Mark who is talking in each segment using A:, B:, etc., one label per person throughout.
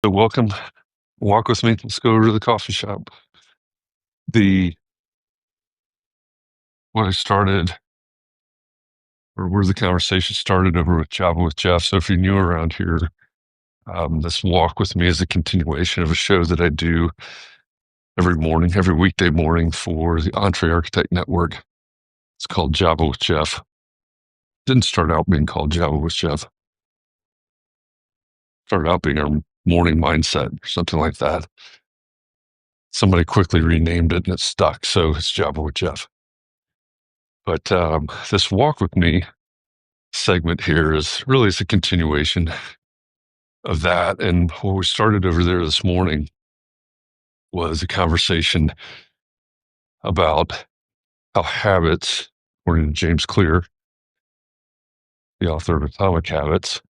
A: So welcome, walk with me. Let's go over to the coffee shop. The what I started, or where the conversation started over with Java with Jeff. So if you're new around here, this walk with me is a continuation of a show that I do every morning, every weekday morning for the Entree Architect Network. It's called Java with Jeff. Didn't start out being called Java with Jeff. Started out being our morning mindset or something like that. Somebody quickly renamed it and it stuck. So it's Java with Jeff. But this walk with me segment here is really is a continuation of that. And what we started over there this morning was a conversation about how habits, according to James Clear, the author of Atomic Habits,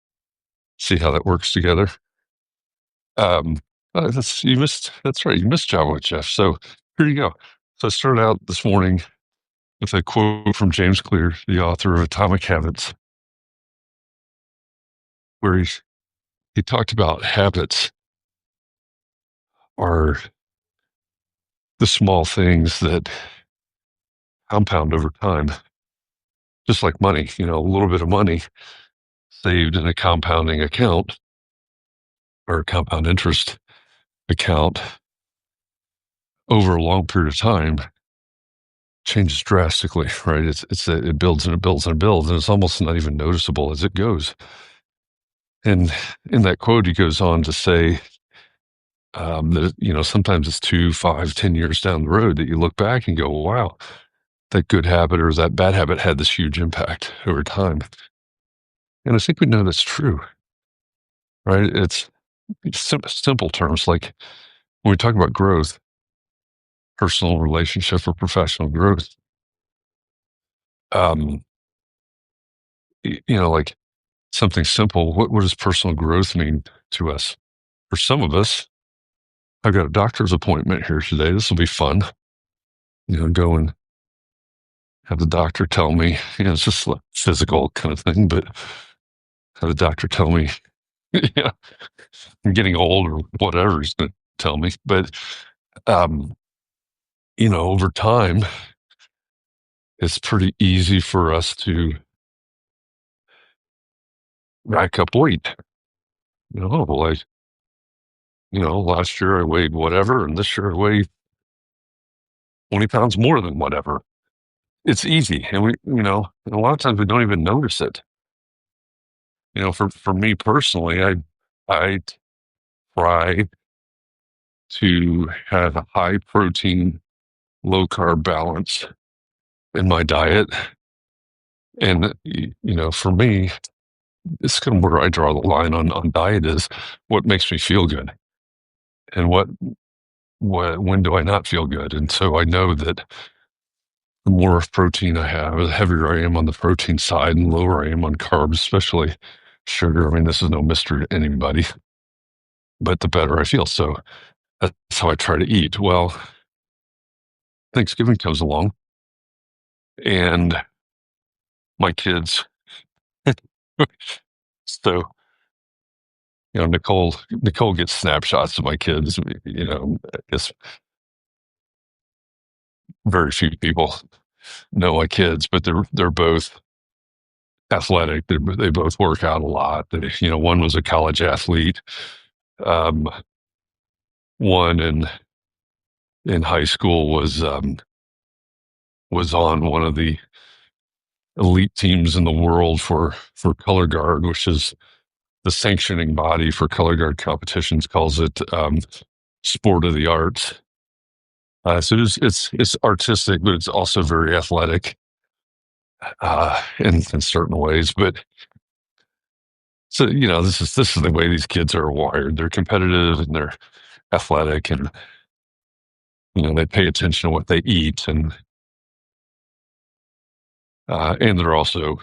A: see how that works together. Um, that's right. You missed Java with Jeff. So here you go. So I started out this morning with a quote from James Clear, the author of Atomic Habits, where he talked about habits are the small things that compound over time, just like money. A little bit of money saved in a compounding account or a compound interest account over a long period of time changes drastically, right? It builds and it builds and it builds, and it's almost not even noticeable as it goes. And in that quote, he goes on to say that sometimes it's 2, 5, 10 years down the road that you look back and go, "Wow, that good habit or that bad habit had this huge impact over time." And I think we know that's true, right? It's simple terms like when we talk about growth, personal relationship or professional growth, um, like something simple. What does personal growth mean to us? For some of us, I've got a doctor's appointment here today. This will be fun. Go and have the doctor tell me, it's just a physical kind of thing, but have the doctor tell me, yeah, I'm getting old or whatever he's going to tell me. But, um, over time, it's pretty easy for us to rack up weight. Well, last year I weighed whatever, and this year I weigh 20 pounds more than whatever. It's easy. And and a lot of times we don't even notice it. For me personally, I try to have a high protein, low carb balance in my diet. And, for me, it's kind of where I draw the line on diet is what makes me feel good and when do I not feel good. And so I know that the more protein I have, the heavier I am on the protein side and lower I am on carbs, especially sugar. I mean, this is no mystery to anybody, but the better I feel. So that's how I try to eat. Well, Thanksgiving comes along and my kids, so, Nicole gets snapshots of my kids. I guess very few people know my kids, but they're both athletic. They both work out a lot. One was a college athlete. Um, One in high school was on one of the elite teams in the world for color guard, which is the sanctioning body for color guard competitions, calls it sport of the arts. So it's artistic, but it's also very athletic in certain ways. But so this is the way these kids are wired. They're competitive and they're athletic, and they pay attention to what they eat, and they're also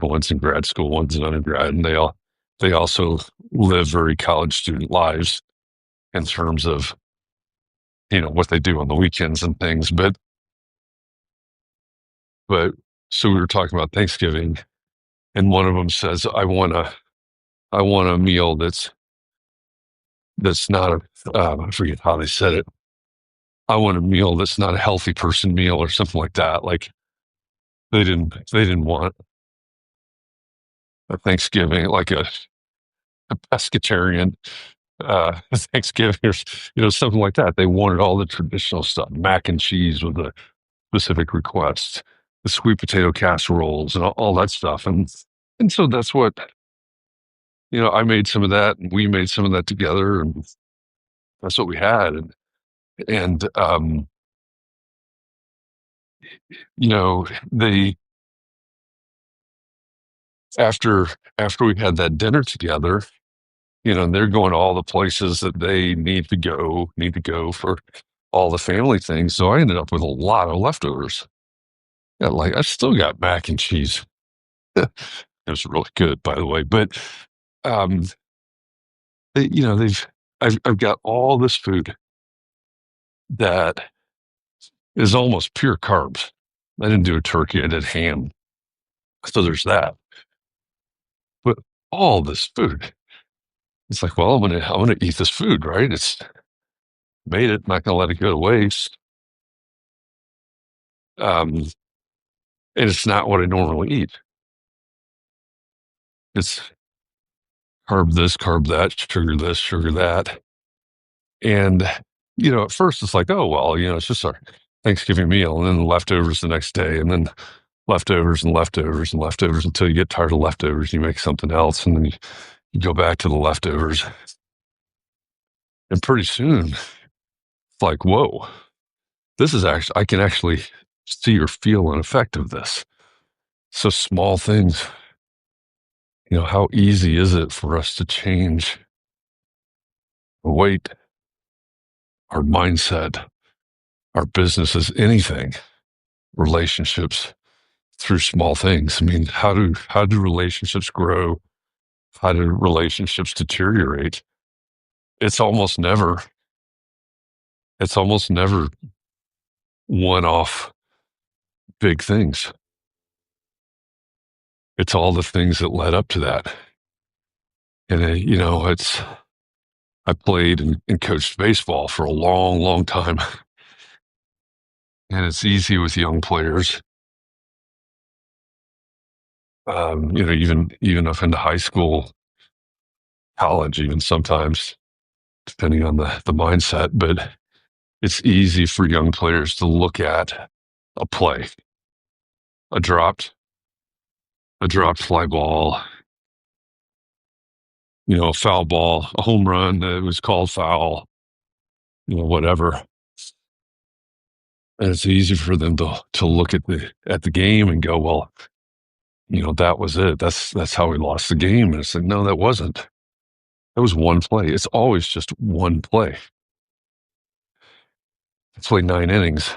A: one's in grad school, one's in undergrad, and they also live very college student lives in terms of what they do on the weekends and things. But so we were talking about Thanksgiving, and one of them says, I want a meal that's that's not I forget how they said it. I want a meal that's not a healthy person meal or something like that. Like they didn't want a Thanksgiving, like a pescatarian Thanksgiving or something like that. They wanted all the traditional stuff, mac and cheese with a specific request, the sweet potato casseroles and all that stuff. And so that's what I made some of that, and we made some of that together, and that's what we had. And they after after we had that dinner together, they're going to all the places that they need to go for all the family things. So I ended up with a lot of leftovers. Yeah, like I still got mac and cheese. It was really good, by the way. But um, they've I've got all this food that is almost pure carbs. I didn't do a turkey; I did ham. So there's that. But all this food, it's like, well, I'm gonna eat this food, right? It's made it. Not gonna let it go to waste. Um, and it's not what I normally eat. It's carb this, carb that, sugar this, sugar that. And, at first it's like, oh, well, it's just our Thanksgiving meal, and then the leftovers the next day, and then leftovers and leftovers and leftovers until you get tired of leftovers. You make something else, and then you go back to the leftovers. And pretty soon it's like, whoa, I can actually see or feel an effect of this. So small things, how easy is it for us to change our weight, our mindset, our businesses, anything, relationships through small things. I mean, how do relationships grow? How do relationships deteriorate? It's almost never it's almost never one-off big things. It's all the things that led up to that. And it's I played and coached baseball for a long, long time, and it's easy with young players. Even up into high school, college, even sometimes, depending on the mindset. But it's easy for young players to look at a play, a dropped, a dropped fly ball, a foul ball, a home run that was called foul, whatever. And it's easy for them to look at the game and go, well, that was it. That's how we lost the game. And it's like, no, that wasn't. That was one play. It's always just one play. I played 9 innings,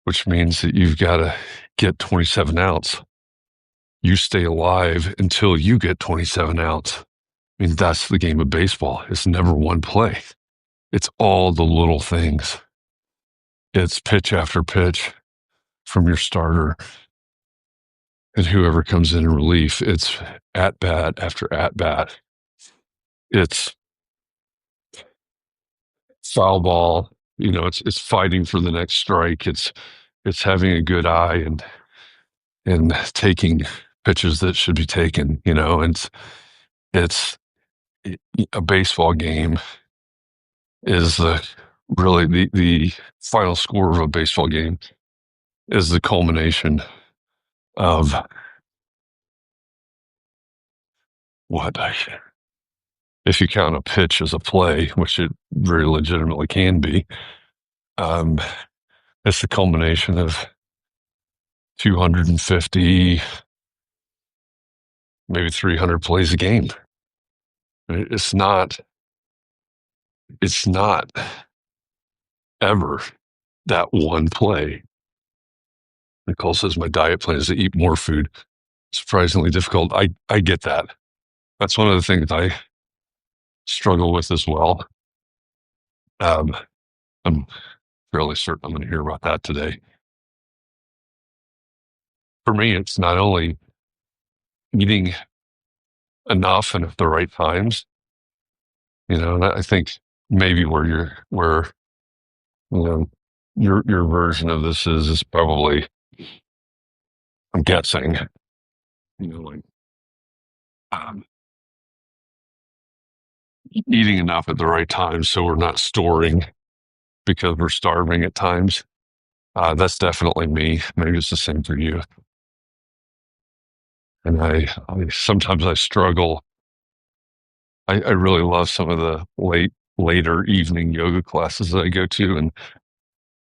A: which means that you've got to get 27 outs. You stay alive until you get 27 outs. I mean, that's the game of baseball. It's never one play. It's all the little things. It's pitch after pitch from your starter and whoever comes in relief. It's at bat after at bat. It's foul ball. It's fighting for the next strike. It's having a good eye and taking pitches that should be taken. And it's a baseball game is really the final score of a baseball game is the culmination of what if you count a pitch as a play, which it very legitimately can be. Um, it's the culmination of 250, maybe 300 plays a game. It's not. It's not ever that one play. Nicole says my diet plan is to eat more food. Surprisingly difficult. I get that. That's one of the things I struggle with as well. Um, I'm fairly certain I'm going to hear about that today. For me, it's not only eating enough and at the right times, And I think maybe where you know your version of this is probably, I'm guessing, like um, eating enough at the right time so we're not storing because we're starving at times. That's definitely me. Maybe it's the same for you. And I sometimes I struggle. I really love some of the later evening yoga classes that I go to, and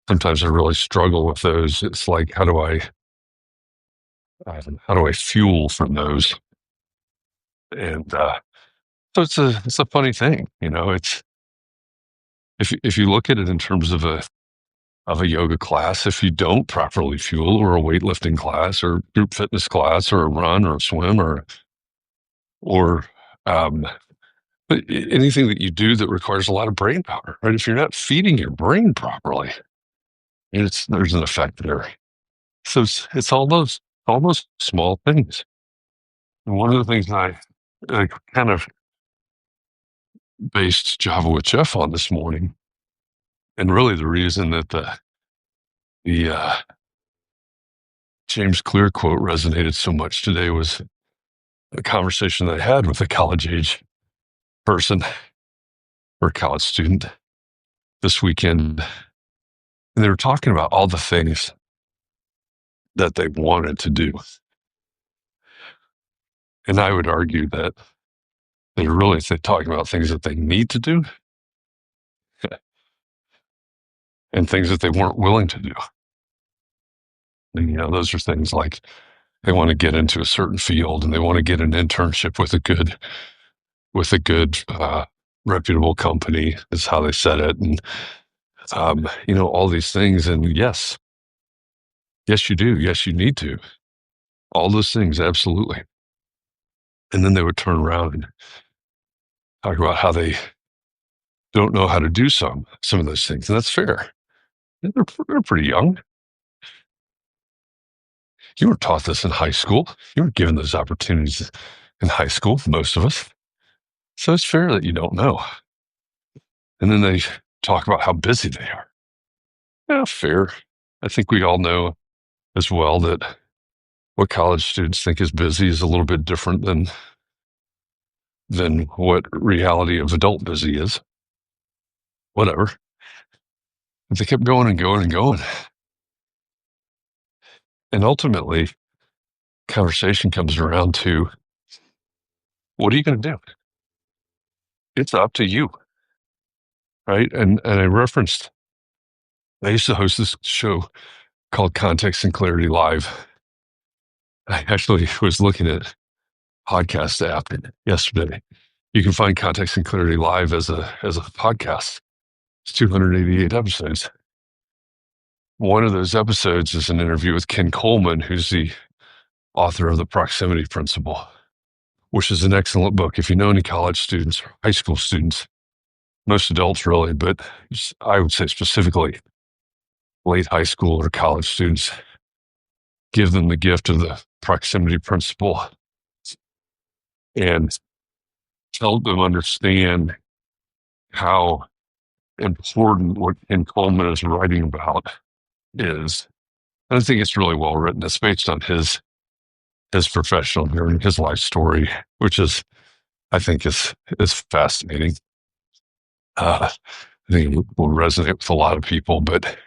A: sometimes I really struggle with those. It's like, how do I fuel from those? And so it's a funny thing. It's, if you look at it in terms of a yoga class, if you don't properly fuel, or a weightlifting class or group fitness class or a run or a swim or um, but anything that you do that requires a lot of brain power, right? If you're not feeding your brain properly, there's an effect there. So it's all those small things. And one of the things I kind of based Java with Jeff on this morning, and really the reason that the James Clear quote resonated so much today, was a conversation that I had with a college age person or college student this weekend. And they were talking about all the things that they wanted to do. And I would argue that they're talking about things that they need to do and things that they weren't willing to do. And, those are things like they want to get into a certain field and they want to get an internship with a good reputable company, is how they said it. And, all these things. And yes, you do. Yes, you need to. All those things, absolutely. And then they would turn around and talk about how they don't know how to do some of those things. And that's fair. They're pretty young. You were taught this in high school. You were given those opportunities in high school, most of us. So it's fair that you don't know. And then they talk about how busy they are. Yeah, fair. I think we all know as well that what college students think is busy is a little bit different than what reality of adult busy is. Whatever. But they kept going and going and going. And ultimately, conversation comes around to, what are you going to do? It's up to you. Right. And I used to host this show called Context and Clarity Live. I actually was looking at podcast app yesterday. You can find Context and Clarity Live as a podcast. It's 288 episodes. One of those episodes is an interview with Ken Coleman, who's the author of The Proximity Principle, which is an excellent book. If you know any college students or high school students, most adults really, but I would say specifically late high school or college students, give them the gift of the proximity principle and help them understand how important what Ken Coleman is writing about is. And I think it's really well written. It's based on his professional journey, his life story, which I think is fascinating. I think it will resonate with a lot of people, but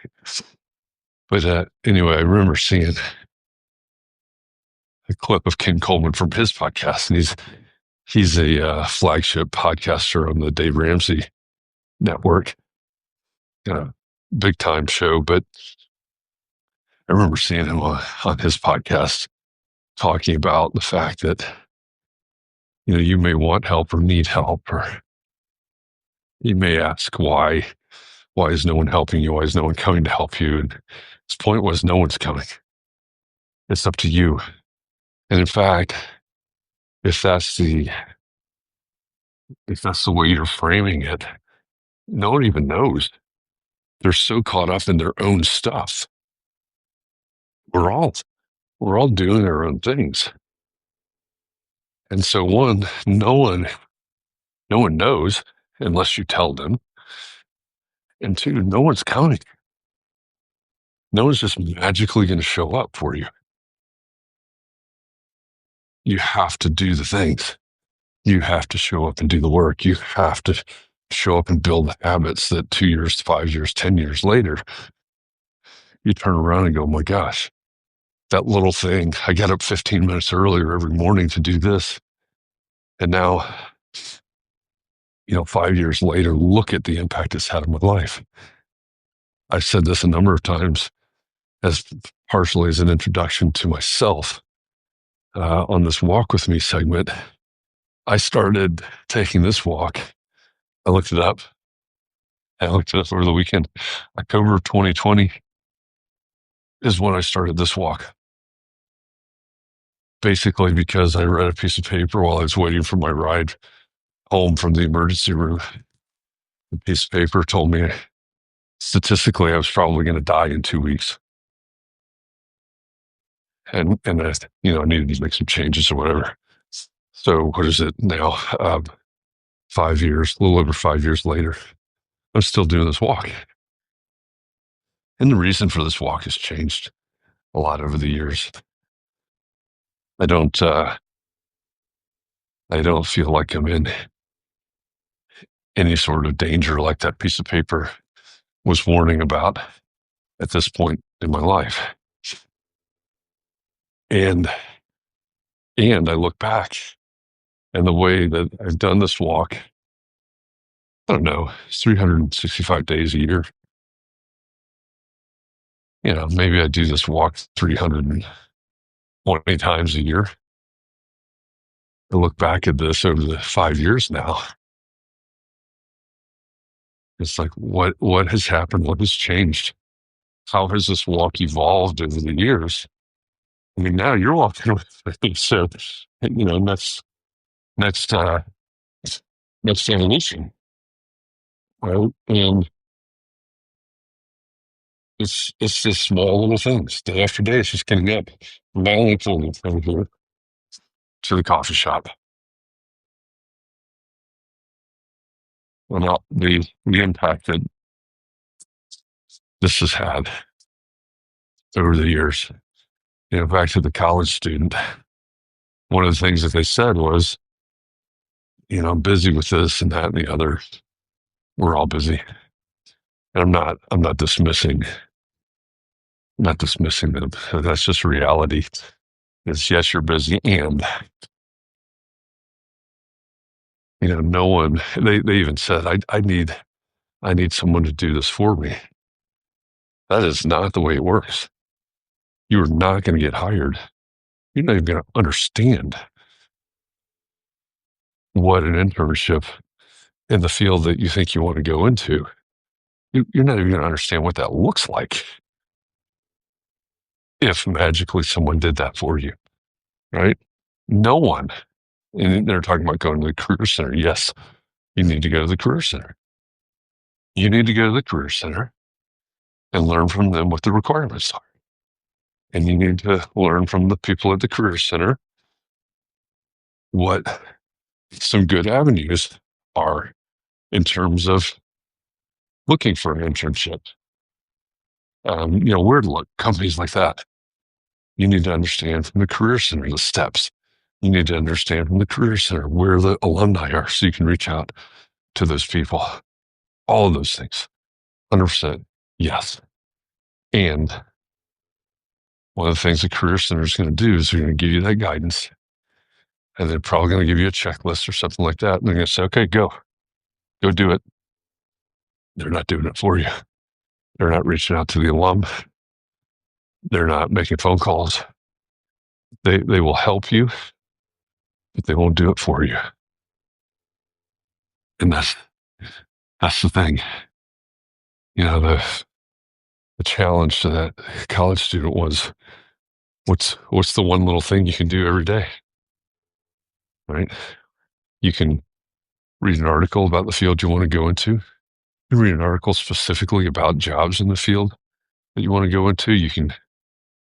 A: anyway, I remember seeing a clip of Ken Coleman from his podcast, and he's a flagship podcaster on the Dave Ramsey network, big time show. But I remember seeing him on his podcast talking about the fact that you may want help or need help, or you may ask why is no one helping you? Why is no one coming to help you? And his point was, no one's coming. It's up to you. And in fact, if that's the way you're framing it, no one even knows. They're so caught up in their own stuff. We're all doing our own things. And so no one knows. unless you tell them. And two, no one's counting. No one's just magically going to show up for you. You have to do the things. You have to show up and do the work. You have to show up and build the habits that 2 years, 5 years, 10 years later, you turn around and go, oh my gosh, that little thing, I get up 15 minutes earlier every morning to do this. And now, 5 years later, look at the impact it's had on my life. I've said this a number of times as partially as an introduction to myself on this Walk With Me segment. I started taking this walk. I looked it up. I looked it up over the weekend. October of 2020 is when I started this walk. Basically because I read a piece of paper while I was waiting for my ride home from the emergency room. The piece of paper told me statistically I was probably going to die in 2 weeks. And I needed to make some changes or whatever. So what is it now? 5 years, a little over 5 years later, I'm still doing this walk. And the reason for this walk has changed a lot over the years. I don't feel like I'm in any sort of danger like that piece of paper was warning about at this point in my life. And I look back and the way that I've done this walk, I don't know, it's 365 days a year. Maybe I do this walk 320 times a year. I look back at this over the 5 years now. It's like, what has happened? What has changed? How has this walk evolved over the years? I mean, now you're walking with me. So, next evolution, right? And it's just small little things. Day after day, it's just getting up. Not only from here to the coffee shop. Well, the impact that this has had over the years. Back to the college student, one of the things that they said was, I'm busy with this and that and the other. We're all busy. And I'm not dismissing them. That's just reality. It's yes, you're busy. And, no one, they even said, I need someone to do this for me. That is not the way it works. You are not going to get hired. You're not even going to understand what an internship in the field that you think you want to go into. You're not even going to understand what that looks like if magically someone did that for you, right? No one. And they're talking about going to the career center. Yes, you need to go to the career center. You need to go to the career center and learn from them what the requirements are. And you need to learn from the people at the career center what some good avenues are in terms of looking for an internship. Where to look, companies like that. You need to understand from the career center the steps. You need to understand from the career center where the alumni are so you can reach out to those people. All of those things. 100% yes. And one of the things the career center is going to do is they're going to give you that guidance. And they're probably going to give you a checklist or something like that. And they're going to say, okay, go do it. They're not doing it for you. They're not reaching out to the alum. They're not making phone calls. They will help you, but they won't do it for you. And that's the thing. The challenge to that college student was, what's the one little thing you can do every day, right? You can read an article about the field you want to go into. You can read an article specifically about jobs in the field that you want to go into. You can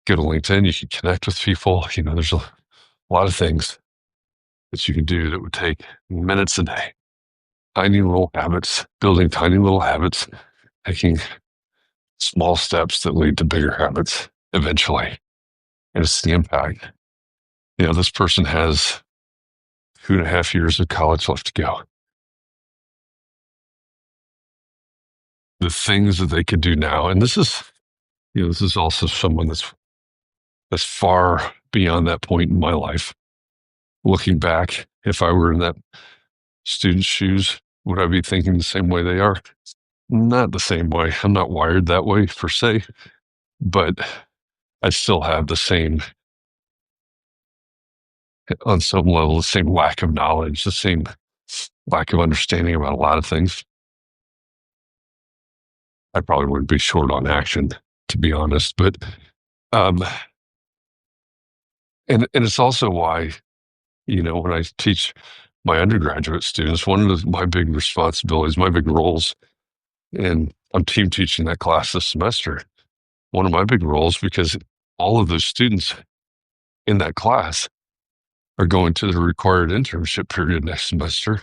A: go to LinkedIn. You can connect with people. There's a lot of things that you can do that would take minutes a day. tiny little habits, building tiny little habits, taking small steps that lead to bigger habits eventually. And it's the impact. This person has 2.5 years of college left to go. The things that they could do now, and this is also someone that's far beyond that point in my life. Looking back, if I were in that student's shoes, would I be thinking the same way they are? Not the same way. I'm not wired that way per se, but I still have the same, on some level, the same lack of knowledge, the same lack of understanding about a lot of things. I probably wouldn't be short on action, to be honest, but um, and it's also why, when I teach my undergraduate students, one of my big responsibilities, my big roles, and I'm team teaching that class this semester. One of my big roles, because all of those students in that class are going to the required internship period next semester,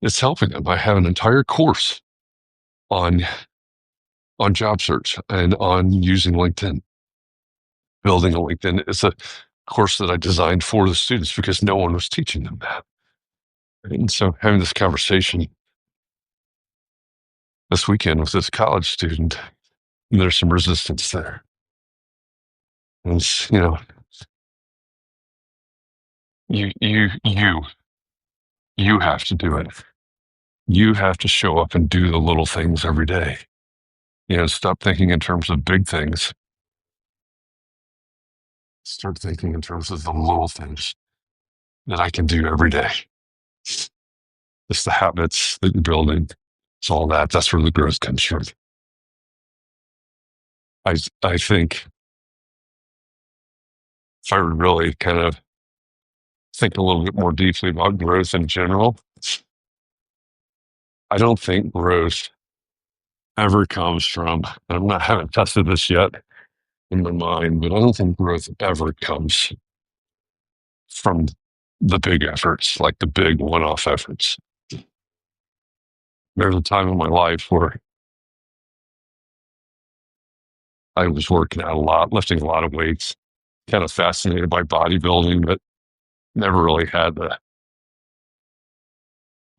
A: it's helping them. I have an entire course on job search and on using LinkedIn. Building a LinkedIn is a course that I designed for the students because no one was teaching them that. And so having this conversation this weekend with this college student, there's some resistance there. And you have to do it. You have to show up and do the little things every day. Stop thinking in terms of big things. Start thinking in terms of the little things that I can do every day. It's the habits that you're building. It's all that. That's where the growth comes from. I think if I would really kind of think a little bit more deeply about growth in general, I don't think growth ever comes from, and I haven't tested this yet in my mind, but I don't think growth ever comes from the big efforts, like the big one-off efforts. There's a time in my life where I was working out a lot, lifting a lot of weights, kind of fascinated by bodybuilding, but never really had the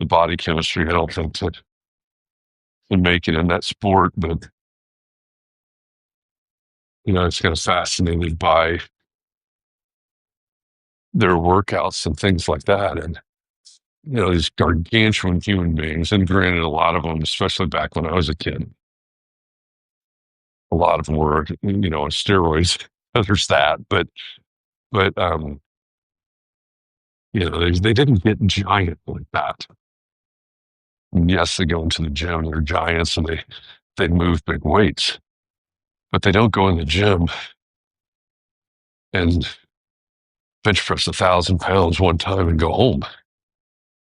A: body chemistry, I don't think, to make it in that sport. But, it's kind of fascinated by their workouts and things like that. And, these gargantuan human beings, and granted, a lot of them, especially back when I was a kid, a lot of them were, on steroids. There's that, but they didn't get giant like that. And yes, they go into the gym, they're giants, and they move big weights, but they don't go in the gym and bench press 1,000 pounds one time and go home.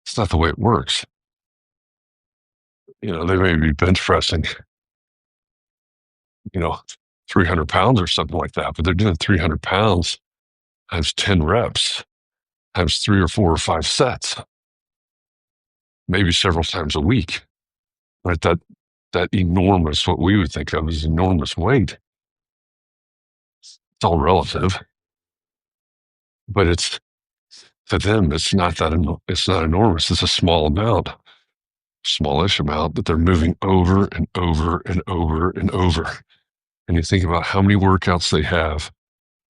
A: It's not the way it works. They may be bench pressing, 300 pounds or something like that, but they're doing 300 pounds times 10 reps, times 3 or 4 or 5 sets, maybe several times a week, right? That enormous, what we would think of as enormous weight. It's all relative, but to them, it's not enormous. It's a small amount, smallish amount that they're moving over and over and over and over. And you think about how many workouts they have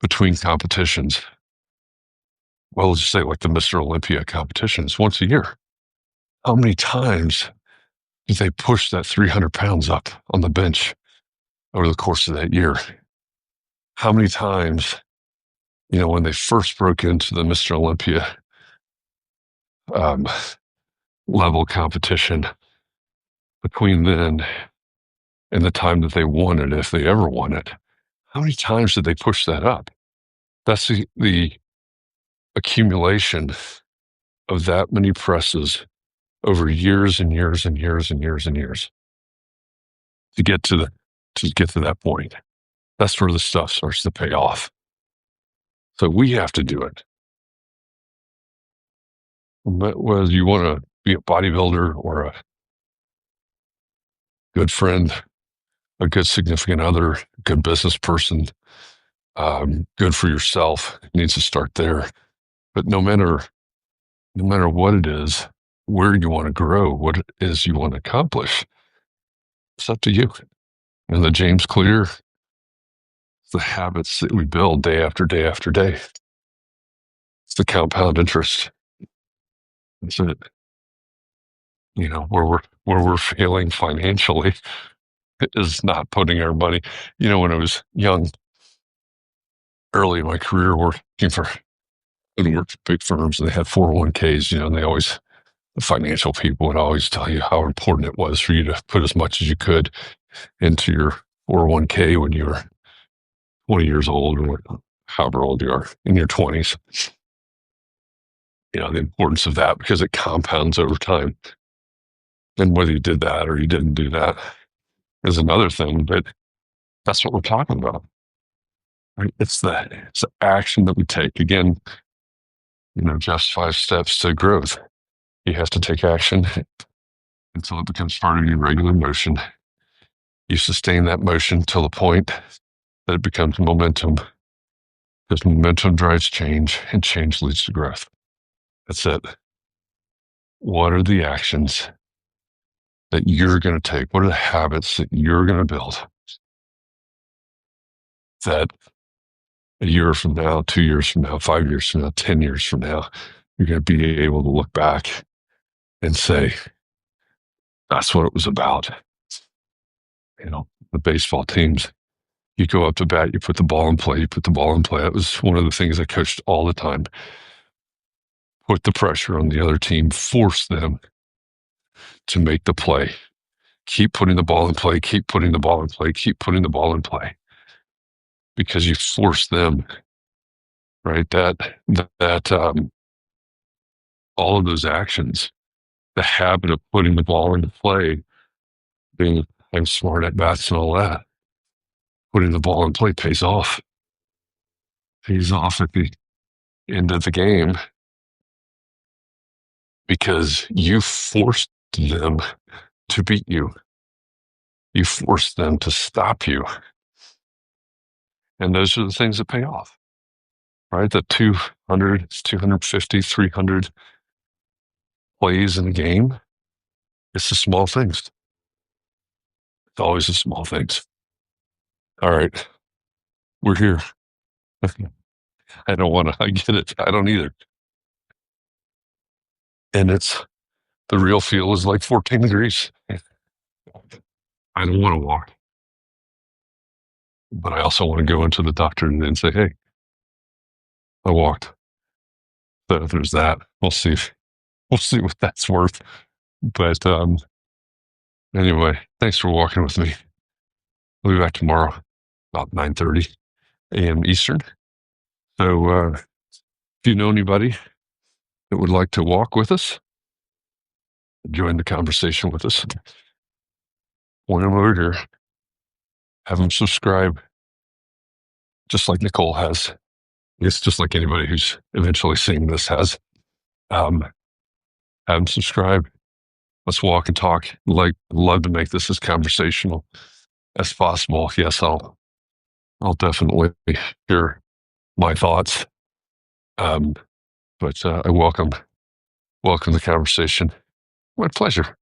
A: between competitions. Well, let's just say like the Mr. Olympia competitions once a year. How many times do they push that 300 pounds up on the bench over the course of that year? How many times, when they first broke into the Mr. Olympia level competition, between then and the time that they won it, if they ever won it, how many times did they push that up? That's the accumulation of that many presses over years and years and years and years and years to get to that point. That's where the stuff starts to pay off. So we have to do it. Whether you want to be a bodybuilder or a good friend, a good significant other, a good business person, good for yourself. It needs to start there. But no matter what it is, where you want to grow, what it is you want to accomplish, it's up to you. And the James Clear, the habits that we build day after day after day. It's the compound interest. That's it. Where we're failing financially is not putting our money. When I was young, early in my career, working for big firms, and they had 401ks. And the financial people would always tell you how important it was for you to put as much as you could into your 401k when you were 20 years old, or however old you are in your 20s. The importance of that, because it compounds over time. And whether you did that or you didn't do that is another thing, but that's what we're talking about. Right? It's the action that we take. Again, Jeff's 5 steps to growth. You have to take action until it becomes part of your regular motion. You sustain that motion till the point that it becomes momentum, because momentum drives change, and change leads to growth. That's it. What are the actions that you're going to take? What are the habits that you're going to build that a year from now, 2 years from now, 5 years from now, 10 years from now, you're going to be able to look back and say, that's what it was about. The baseball teams, you go up to bat, you put the ball in play, That was one of the things I coached all the time. Put the pressure on the other team, force them to make the play. Keep putting the ball in play, keep putting the ball in play, keep putting the ball in play. Because you force them, right? That all of those actions, the habit of putting the ball into play, being I'm smart at bats and all that, putting the ball in play pays off. Pays off at the end of the game, because you forced them to beat you. You forced them to stop you. And those are the things that pay off, right? The 200, 250, 300 plays in a game. It's the small things. It's always the small things. All right. We're here. I don't want to, I get it. I don't either. And the real feel is like 14 degrees. I don't want to walk, but I also want to go into the doctor and then say, hey, I walked. So there's that. We'll see what that's worth. But anyway, thanks for walking with me. I'll be back tomorrow about 9:30 a.m. Eastern. So if you know anybody that would like to walk with us, join the conversation with us, point them over here, have them subscribe, just like Nicole has. It's just like anybody who's eventually seeing this has. Have them subscribe. Let's walk and talk. Love to make this as conversational as possible. Yes, I'll definitely share my thoughts. But I welcome the conversation. My pleasure.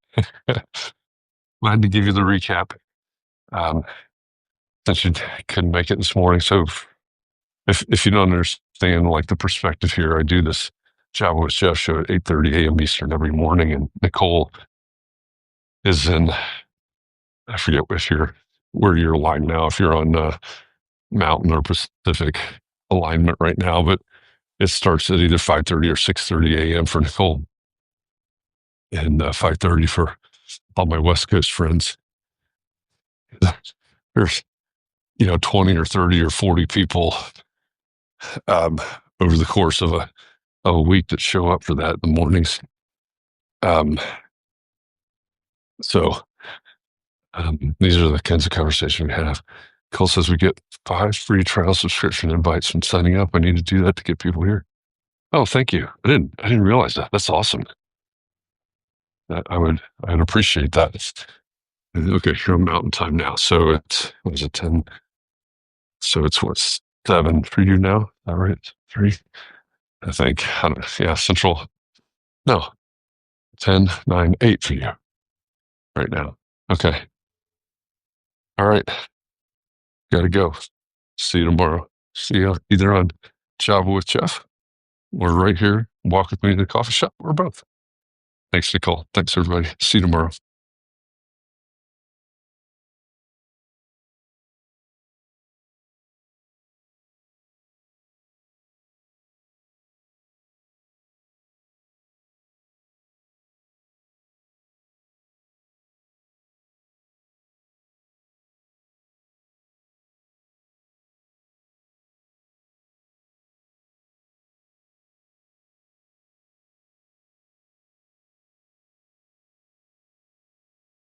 A: Glad to give you the recap. Since you couldn't make it this morning, so if you don't understand like the perspective here, I do this Java with Jeff show at 8:30 a.m. Eastern every morning, and Nicole is in, I forget where you're aligned now, if you're on Mountain or Pacific alignment right now, but it starts at either 5:30 or 6:30 a.m. for Nicole, and 5:30 for all my West Coast friends. There's 20 or 30 or 40 people over the course of a week that show up for that in the mornings. So these are the kinds of conversation we have. Cole says we get 5 free trial subscription invites from signing up. I need to do that to get people here. Oh, thank you. I didn't realize that. That's awesome. I'd appreciate that. Okay, you're on Mountain Time now, so it's what is it 10? So it's what 7 for you now? Is that right? 3, I think. I don't know. Yeah, Central. No, 10, 9, 8 for you right now. Okay. All right. Gotta go. See you tomorrow. See you either on Java with Jeff or right here, walk with me to the coffee shop or both. Thanks, Nicole. Thanks, everybody. See you tomorrow.